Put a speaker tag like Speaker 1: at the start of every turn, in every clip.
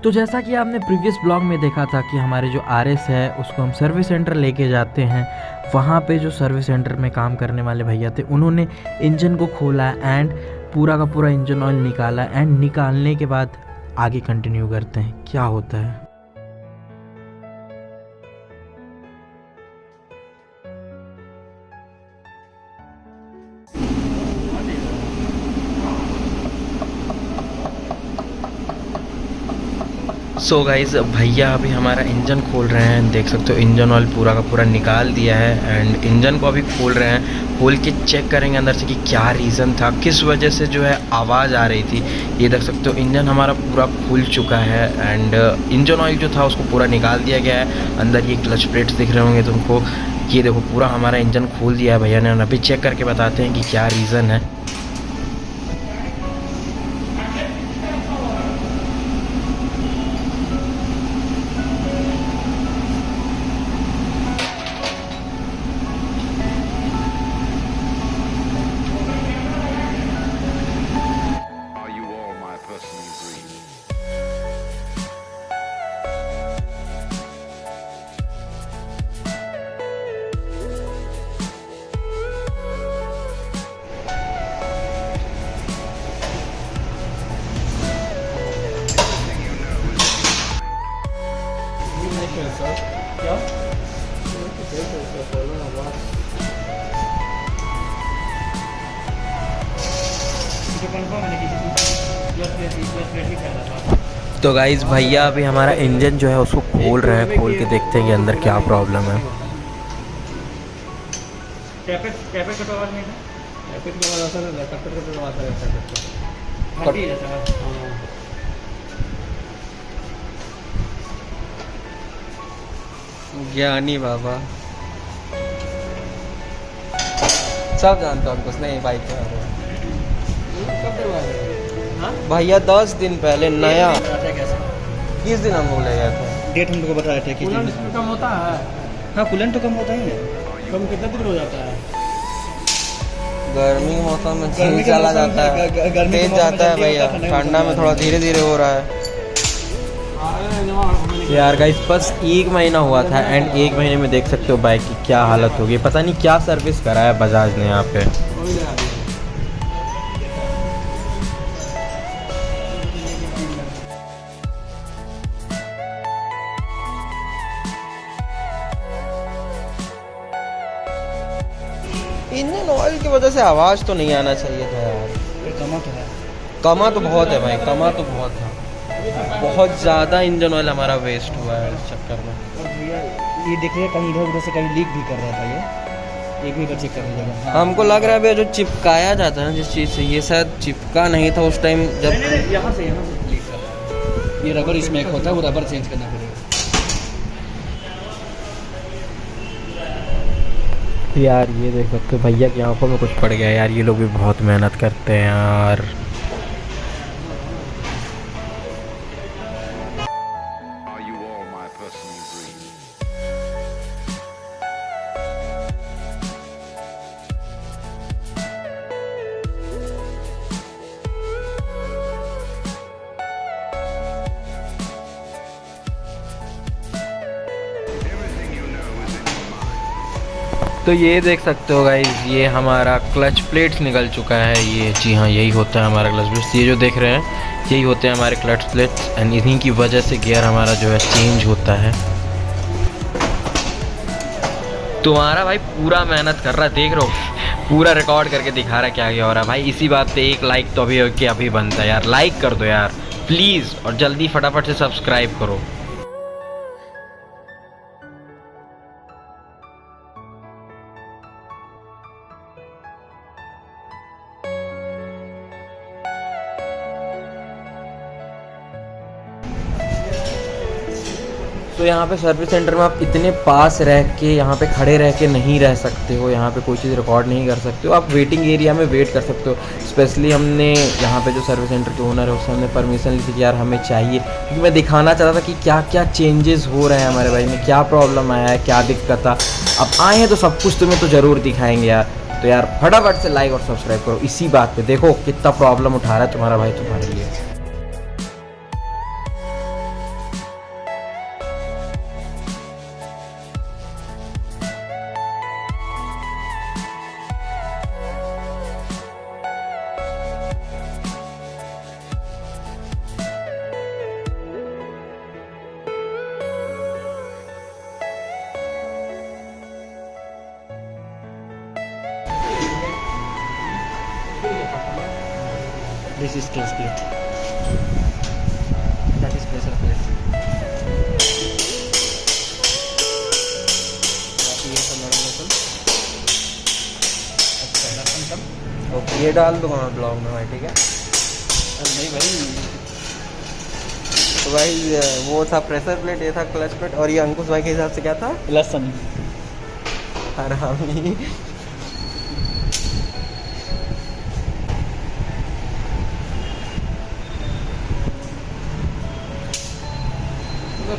Speaker 1: तो जैसा कि आपने प्रीवियस ब्लॉग में देखा था कि हमारे जो RS है उसको हम सर्विस सेंटर लेके जाते हैं। वहाँ पे जो सर्विस सेंटर में काम करने वाले भैया थे उन्होंने इंजन को खोला एंड पूरा का पूरा इंजन ऑयल निकाला एंड निकालने के बाद आगे कंटिन्यू करते हैं क्या होता है। सो गाइज़ भैया अभी हमारा इंजन खोल रहे हैं, देख सकते हो इंजन ऑयल पूरा का पूरा निकाल दिया है एंड इंजन को अभी खोल रहे हैं। खोल के चेक करेंगे अंदर से कि क्या रीज़न था, किस वजह से जो है आवाज़ आ रही थी। ये देख सकते हो इंजन हमारा पूरा खुल चुका है एंड इंजन ऑयल जो था उसको पूरा निकाल दिया गया है। अंदर ये क्लच प्लेट्स दिख रहे होंगे तुमको, ये देखो पूरा हमारा इंजन खोल दिया है भैया ने। अभी चेक करके बताते हैं कि क्या रीज़न है। क्या तो गाइज़ भैया अभी हमारा इंजन जो है उसको खोल रहे हैं। खोल के देखते हैं कि अंदर क्या प्रॉब्लम है। ज्ञानी बाबा सब जानता हूँ, कुछ नहीं बाइक के बारे में। भैया 10 दिन पहले नया, किस दिन हम लोग ले गए थे,
Speaker 2: डेट हम लोग को बता रहे थे कि
Speaker 3: कम होता है।
Speaker 2: हाँ कूलेंट तो कम होता ही है।
Speaker 3: कम कितना दिन हो जाता है?
Speaker 1: गर्मी के मौसम में तेज चला जाता है, तेज जाता है भैया। ठंडा में थोड़ा धीरे धीरे हो रहा है यार। गाइस बस 1 महीना हुआ था एंड 1 महीने में देख सकते हो बाइक की क्या हालत होगी। पता नहीं क्या सर्विस कराया बजाज ने यहाँ पे। इंजन ऑयल की वजह से आवाज़ तो नहीं आना चाहिए था यार।
Speaker 2: कमा तो है,
Speaker 1: कमा तो बहुत है भाई, कमा तो बहुत है। बहुत ज़्यादा इंजन ऑयल हमारा वेस्ट हुआ है इस चक्कर में।
Speaker 2: भैया ये देख रहे कहीं इधर उधर से कहीं लीक भी कर रहा था ये एक भी बार चेक कर लीजिएगा।
Speaker 1: हमको लग रहा है भैया जो चिपकाया जाता है ना जिस चीज़ से, ये शायद चिपका नहीं था उस टाइम जब
Speaker 2: यहाँ से लीक कर रहा है। ये रबर इसमें एक होता है, वो रबर चेंज करना पड़ेगा।
Speaker 1: यार ये देख सकते हो भैया की आंखों में कुछ पड़ गया यार। ये लोग भी बहुत मेहनत करते हैं यार। तो ये देख सकते हो गाइस, ये हमारा क्लच प्लेट्स निकल चुका है। ये जी हाँ यही होता है हमारा क्लच प्लेट्स। ये जो देख रहे हैं यही होते हैं हमारे क्लच प्लेट्स एंड इन्हीं की वजह से गियर हमारा जो है चेंज होता है। तुम्हारा भाई पूरा मेहनत कर रहा है, देख रहे हो पूरा रिकॉर्ड करके दिखा रहा है क्या क्या हो रहा है भाई। इसी बात पे 1 लाइक तो अभी बनता है यार। लाइक कर दो यार प्लीज़, और जल्दी फटाफट से सब्सक्राइब करो। तो यहाँ पे सर्विस सेंटर में आप इतने पास रह के यहाँ पे खड़े रह के नहीं रह सकते हो। यहाँ पे कोई चीज़ रिकॉर्ड नहीं कर सकते हो। आप वेटिंग एरिया में वेट कर सकते हो। स्पेशली हमने यहाँ पे जो सर्विस सेंटर के ओनर है उससे हमने परमिशन ली थी कि यार हमें चाहिए, क्योंकि मैं दिखाना चाहता था कि क्या क्या चेंजेस हो रहे हैं हमारे बाइक में, क्या प्रॉब्लम आया है, क्या दिक्कत था। अब आए हैं तो सब कुछ तुम्हें तो ज़रूर दिखाएंगे यार। तो यार फटाफट से लाइक और सब्सक्राइब करो इसी बात पर। देखो कितना प्रॉब्लम उठा रहा है तुम्हारा भाई तुम्हारे लिए।
Speaker 2: This is clutch plate, that is pressure plate.
Speaker 1: ये सब नॉर्मल
Speaker 2: अच्छा
Speaker 1: ओके, ये डाल दूंगा मैं ब्लॉग में भाई, ठीक है।
Speaker 2: नहीं भाई,
Speaker 1: तो भाई वो था प्रेशर प्लेट, ये था क्लच प्लेट, और ये अंकुश भाई के हिसाब से क्या था?
Speaker 2: लहसुन।
Speaker 1: हरामी।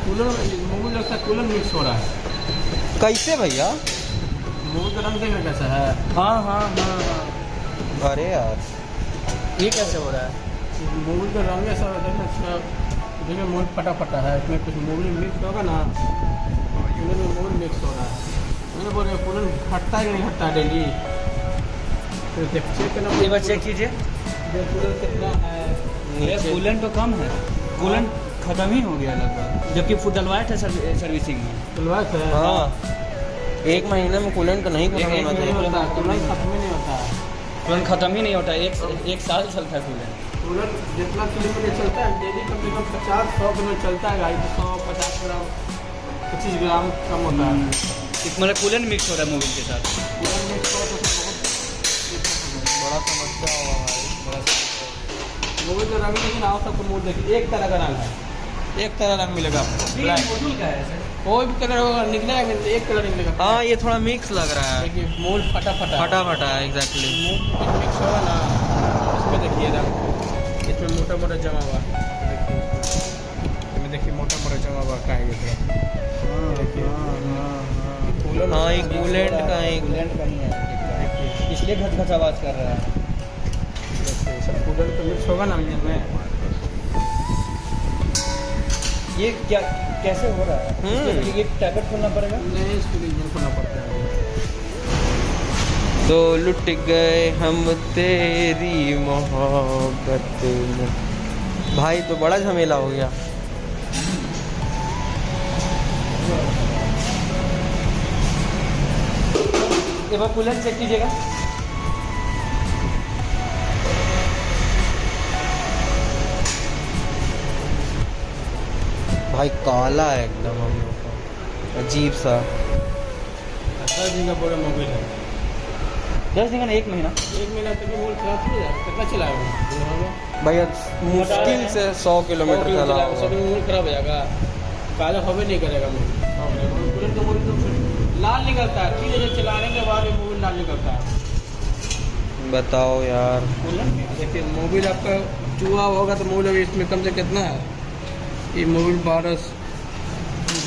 Speaker 3: कूलर मोबिल लगता है, कूलर मिक्स हो रहा है।
Speaker 1: कैसे भैया?
Speaker 3: मोबिल का रंग देखना कैसा है।
Speaker 2: हाँ हाँ हाँ हाँ,
Speaker 1: अरे यार
Speaker 2: ये कैसे हो रहा है?
Speaker 3: मोबिल का रंग ऐसा देखना, इसका देखिए मोबिल फटा फटा है, इसमें कुछ मोबिल मिक्स होगा ना, कूलर में मोबिल मिक्स हो रहा है। मैंने बोल रहा कूलर हटता है कि नहीं हटता है डेली, तो चेक करना।
Speaker 2: एक बार चेक कीजिए,
Speaker 3: कूलर कितना है।
Speaker 1: नीचे
Speaker 2: कूलेंट तो कम है, कूलेंट खत्म ही हो गया लगभग, जबकि फुट डलवाया था सर्विसिंग में।
Speaker 3: डलवाया है।
Speaker 1: हाँ, एक महीने में कूलेंट तो नहीं खत्म
Speaker 2: एक
Speaker 1: होना
Speaker 3: नहीं
Speaker 1: चाहिए।
Speaker 3: होता, कूलर खत्म ही नहीं होता है।
Speaker 2: कूलेंट खत्म ही नहीं होता, एक साल चलता है कूलेंट।
Speaker 3: कूलर जितना किलोमीटर चलता है डेली कम से कम 50-100 किलोमीटर चलता है गाड़ी, तो 100-50 ग्राम 25 ग्राम कम होता है।
Speaker 2: मतलब कूलेंट मिक्स हो रहा है मोबिल के साथ।
Speaker 3: कूलर मिक्स हो तो बहुत
Speaker 1: बड़ा समस्या होगा भाई, बड़ा समस्या।
Speaker 3: मोबिल का रंग लेकिन आओ सबको मोड़ देखिए, एक तरह का रंग है, एक तरह रंग मिलेगा आपको। ब्लैक
Speaker 2: मोबिल का है सर,
Speaker 3: कोई भी कलर होगा निकलेगा, एक कलर निकलेगा।
Speaker 1: हाँ, ये थोड़ा मिक्स लग रहा है,
Speaker 3: देखिए मोल फटा फटा
Speaker 1: फटा फटा है एग्जैक्टली।
Speaker 3: मोल मिक्स होगा ना, इसमें देखिए रंग, इसमें मोटा मोटा जमा हुआ देखिए, इसमें देखिए मोटा मोटा जमा हुआ का है ये देखिए। कूलर
Speaker 1: हाँ, ये कूलेंट का है।
Speaker 2: कूलेंट का ही है, इसलिए घच घच आवाज़ कर रहा है।
Speaker 3: देखिए सब कूलर तो मिक्स होगा ना इंजन में।
Speaker 2: ये क्या कैसे हो रहा है? ये टैबलेट खोलना पड़ेगा।
Speaker 3: नहीं, इसके लिए इंजन खोलना पड़ता है।
Speaker 1: तो लुट गए हम तेरी मोहब्बत में। भाई तो बड़ा झमेला हो गया।
Speaker 2: एक बार कूलेंट चेक कीजिएगा।
Speaker 1: भाई काला है एकदम, हम लोग का अजीब सा।
Speaker 3: 10 दिन का पूरा मोबाइल है।
Speaker 2: 10 दिन का नहीं, 1 महीना।
Speaker 3: 1 महीना तक मोबाइल खराब हो जाएगा। कितना चलाएगा
Speaker 1: भैया मुश्किल से 100 किलोमीटर चला
Speaker 3: सब
Speaker 1: होगा।
Speaker 3: मोबाइल खराब हो जाएगा, काला होवे नहीं करेगा मोबाइल। तो मोबाइल लाल निकलता है, 3 दिन चलाने के बाद मोबाइल लाल निकलता है।
Speaker 1: बताओ यार।
Speaker 3: देखिए मोबाइल आपका चूहा होगा तो मोबाइल इसमें कम से कितना है, ये मोबाइल 12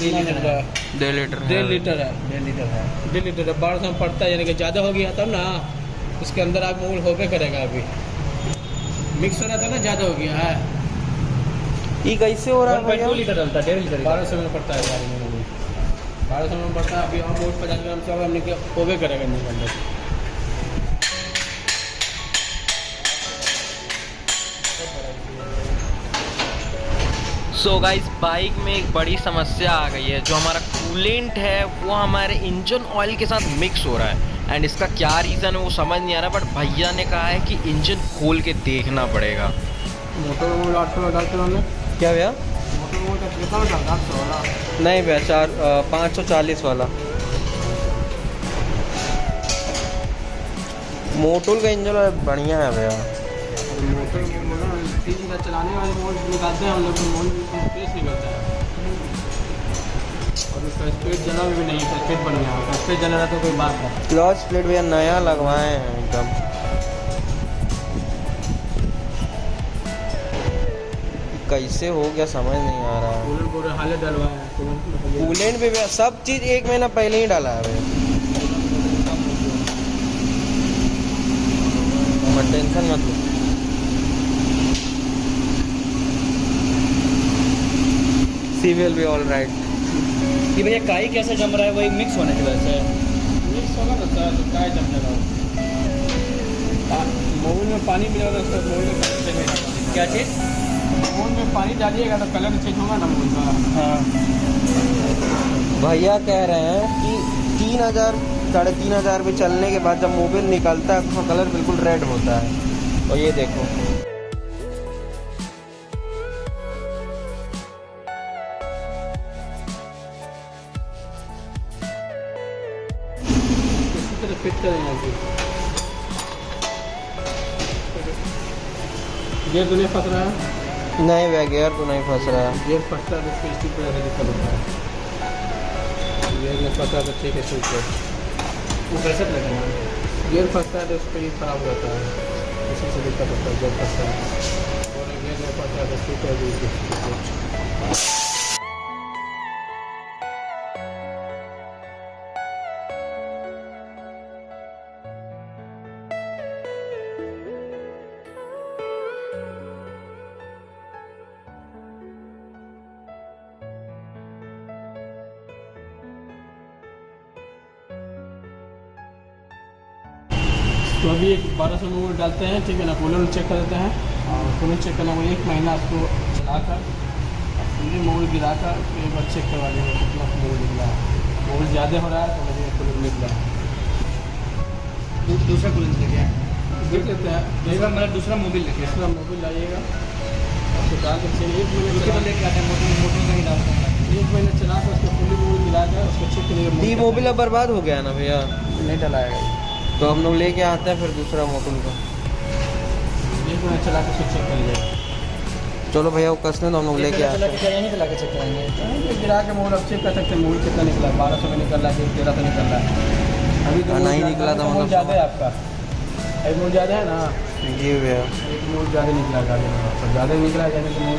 Speaker 2: लीटर है।
Speaker 1: 1.5 लीटर है।
Speaker 3: 1.5 लीटर है।
Speaker 2: 1.5 लीटर है।
Speaker 3: 1.5 लीटर है, 1200 में पड़ता है, यानी कि ज़्यादा हो गया तब ना उसके अंदर आप मोबाइल होबे करेगा। अभी मिक्स हो रहा था ना, ज़्यादा हो गया है।
Speaker 1: ये कैसे हो रहा है
Speaker 2: 1.2
Speaker 1: भैया?
Speaker 2: लीटर डलता है, 1.5 लीटर।
Speaker 3: 1200 में पड़ता है गाड़ी में मोबाइल, 1200 में पड़ता है। अभी और मोबाइल 50 ग्राम से हमने के होबे करेगा इंजन के अंदर।
Speaker 1: सो गाइस, बाइक में एक बड़ी समस्या आ गई है। जो हमारा कूलेंट है वो हमारे इंजन ऑयल के साथ मिक्स हो रहा है, एंड इसका क्या रीज़न है वो समझ नहीं आ रहा। बट भैया ने कहा है कि इंजन खोल के देखना पड़ेगा।
Speaker 3: मोटर मोबाइल 800 में डालते हमने।
Speaker 1: क्या भैया?
Speaker 3: मोटर मोबाइल का कितना में डालता 800 वाला।
Speaker 1: नहीं भैया, 540 वाला मोटुल का इंजन ऑयल बढ़िया है भैया।
Speaker 3: मोटर मोबाइल 3 का चलाने वाले मोबाइल निकालते हैं हम लोग, मोबाइल स्पेस निकलता है और उसका स्पीड जला भी नहीं है, स्पीड बन गया है। स्पीड जला रहा तो कोई बात है।
Speaker 1: क्लच प्लेट भैया नया लगवाए हैं एकदम। कैसे हो गया समझ नहीं आ रहा है।
Speaker 3: कूलर पूरे हाले डलवाए हैं,
Speaker 1: कूलेंट भी भैया सब चीज़ 1 महीना पहले ही डाला है भैया। मत टेंशन मत लो। सी विल बी ऑल राइट।
Speaker 2: कि भैया काई कैसे जम रहा है, वही मिक्स होने की वजह से।
Speaker 3: मिक्स होगा ना सर, तो क्या जम जाएगा। मोबाइल में पानी मिलेगा तो उसका मोबाइल में कलर चेंज होगा।
Speaker 2: क्या चीज़?
Speaker 3: मोबाइल में पानी डालिएगा तो कलर चेंज होगा ना मोबाइल का।
Speaker 2: हाँ,
Speaker 1: भैया कह रहे हैं कि 3000 3,500 पे चलने के बाद जब मोबाइल निकलता है तो उसका कलर बिल्कुल रेड होता है। और ये देखो
Speaker 3: फिट करेंगे अभी। गियर तो नहीं फंस रहा है?
Speaker 1: नहीं भैया गियर तो नहीं फंस रहा है।
Speaker 3: गियर फंसता है तो उसको स्टिक पर ऐसे दिक्कत होता है। गियर में फंसा तो ठीक है स्टिक पर।
Speaker 2: वो कैसे लगेगा?
Speaker 3: गियर फंसता है तो उस पर ही खराब हो जाता है, इसी से दिक्कत होता है गियर फंसता है। और गियर में फंसता है तो स्टिक पर भी तो अभी एक 1200 में डालते हैं, ठीक है ना। कूलर चेक कर देते हैं और कूलर चेक करना वो 1 महीना उसको चलाकर और पूरे मोबिल गिराकर फिर एक बार चेक करवा लेंगे कितना मोबिल निकला है। मोबिल ज़्यादा हो रहा है तो मुझे कूलर निकला है।
Speaker 2: दूसरा कूलर लेके आए,
Speaker 3: देख लेते हैं।
Speaker 2: दूसरा मतलब दूसरा मोबिल लेके आए।
Speaker 3: दूसरा मोबिल लाइएगा और फिर डाल के चलिए 1 महीने
Speaker 2: दूसरा लेके आते हैं, मोटर नहीं डालते हैं।
Speaker 3: 1 महीने चला कर उसको फुली मोबिल गिराकर उसको चेक करिएगा।
Speaker 1: डी मोबिल अब बर्बाद हो गया ना भैया,
Speaker 3: नहीं डलाएगा,
Speaker 1: तो हम लोग लेके आते हैं फिर दूसरा मोबिल का।
Speaker 3: 1 महीने चला कर उसको चेक करिए।
Speaker 1: चलो भैया वो कसने तो हम लोग लेके आते हैं।
Speaker 2: चलाएंगे तो लाके चेक कराएंगे।
Speaker 3: गिरा के मोबिल अब चेक कर सकते हैं मोबिल कितना निकला है। 1200 में निकल रहा है, 1300 निकल रहा है। अभी तो
Speaker 1: नहीं निकला था मतलब
Speaker 3: ज़्यादा है आपका, एक मोल ज़्यादा है ना,
Speaker 1: जी भैया।
Speaker 3: एक मोल ज़्यादा निकला है गाड़ी में, तो ज़्यादा निकला है जाने तो मोल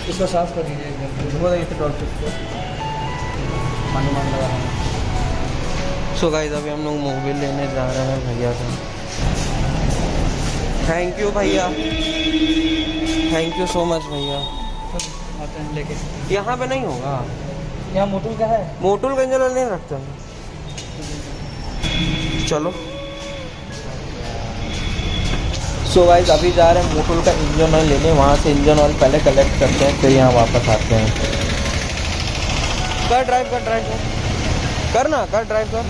Speaker 2: इसको साफ कर दीजिए एकदम।
Speaker 3: धो देंगे पेट्रोल से उसको पानी मान लगा रहा है।
Speaker 1: सो गाइस अभी हम लोग मोबिल लेने जा रहे हैं भैया से। थैंक यू भैया, थैंक यू सो मच भैया।
Speaker 2: आते हैं लेके।
Speaker 1: यहाँ पे नहीं होगा,
Speaker 2: यहाँ मोटुल का है।
Speaker 1: मोटुल का इंजन ऑयल नहीं रखते हैं। चलो सो गाइस अभी जा रहे हैं मोटुल का इंजन ऑयल लेने। वहाँ से इंजन ऑयल पहले कलेक्ट करते हैं फिर यहाँ वापस आते हैं। कर ड्राइव कर, ड्राइव कर, करना कर ड्राइव कर।